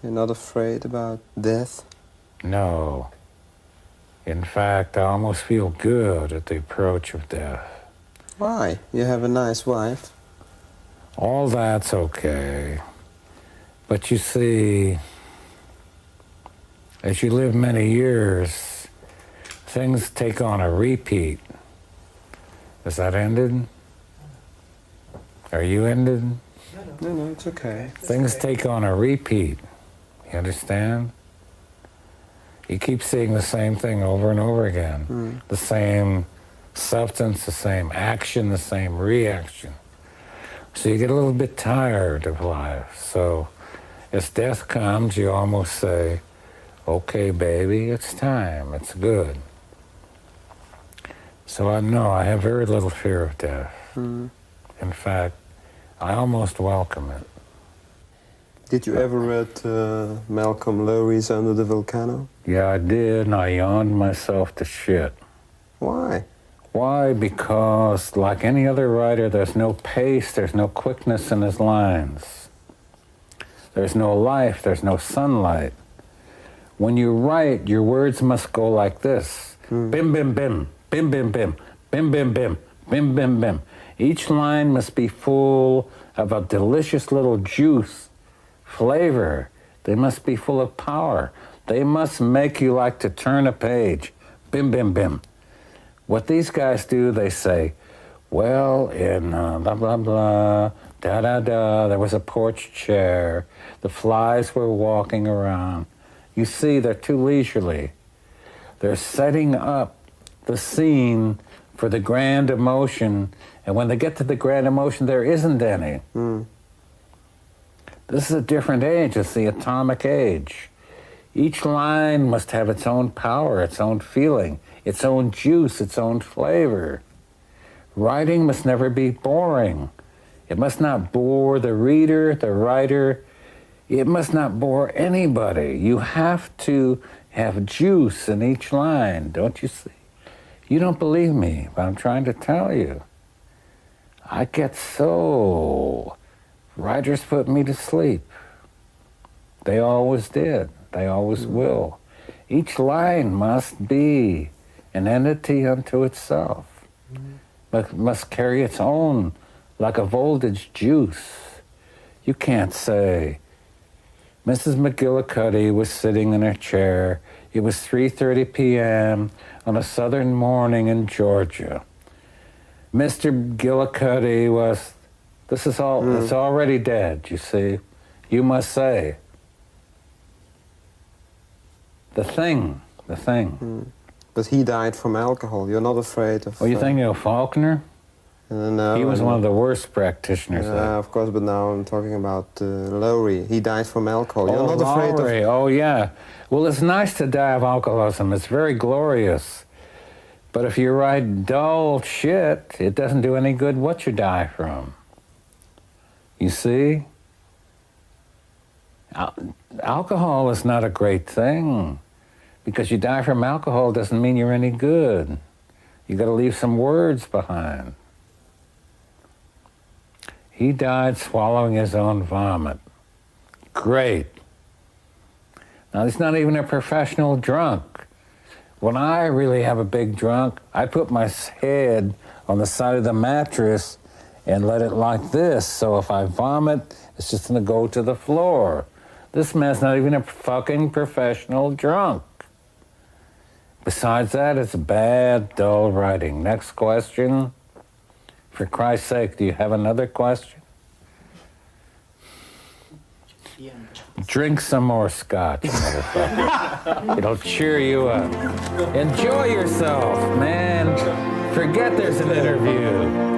You're not afraid about death? No. In fact, I almost feel good at the approach of death. Why? You have a nice wife. All that's okay. But you see, as you live many years, things take on a repeat. Is that ended? Are you ended? No, it's okay. Things take on a repeat. You understand? You keep seeing the same thing over and over again. The same substance, the same action, the same reaction. So you get a little bit tired of life. So as death comes, you almost say, okay, baby, it's time, it's good. So I know I have very little fear of death. In fact, I almost welcome it. Did you ever read Malcolm Lowry's Under the Volcano? Yeah, I did, and I yawned myself to shit. Why? Why? Because, like any other writer, there's no pace, there's no quickness in his lines. There's no life, there's no sunlight. When you write, your words must go like this. Bim, bim, bim, bim, bim, bim, bim, bim, bim, bim, bim, bim. Each line must be full of a delicious little juice, flavor. They must be full of power. They must make you like to turn a page. Bim, bim, bim. What these guys do, they say, well, in blah, blah, blah, da, da, da, there was a porch chair. The flies were walking around. You see, they're too leisurely. They're setting up the scene for the grand emotion, and when they get to the grand emotion, there isn't any. This is a different age. It's the atomic age. Each line must have its own power, its own feeling, its own juice, its own flavor. Writing must never be boring. It must not bore the reader, the writer. It must not bore anybody. You have to have juice in each line, don't you see? You don't believe me, but I'm trying to tell you. I get so... Writers put me to sleep. They always did. They always will. Each line must be an entity unto itself. But must carry its own, like a voltage juice. You can't say, Mrs. McGillicuddy was sitting in her chair. It was 3:30 p.m. on a southern morning in Georgia. Mr. McGillicuddy was... This is all, it's already dead, you see. You must say, the thing. But he died from alcohol. You're not afraid of... Oh, you think, Faulkner? No. He was one of the worst practitioners. Of course, but now I'm talking about Lowry. He died from alcohol. You're not afraid Lowry. of... Oh, yeah. Well, it's nice to die of alcoholism. It's very glorious. But if you write dull shit, it doesn't do any good what you die from. You see? Alcohol is not a great thing. Because you die from alcohol doesn't mean you're any good. You got to leave some words behind. He died swallowing his own vomit. Great. Now, he's not even a professional drunk. When I really have a big drunk, I put my head on the side of the mattress and let it like this. So if I vomit, it's just going to go to the floor. This man's not even a fucking professional drunk. Besides that, it's bad, dull writing. Next question. For Christ's sake, do you have another question? Yeah. Drink some more scotch, motherfucker. It'll cheer you up. Enjoy yourself, man. Forget there's an interview.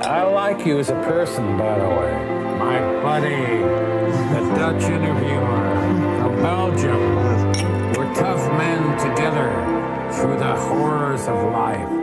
I like you as a person, by the way. My buddy, the Dutch interviewer from Belgium. We're tough men together through the horrors of life.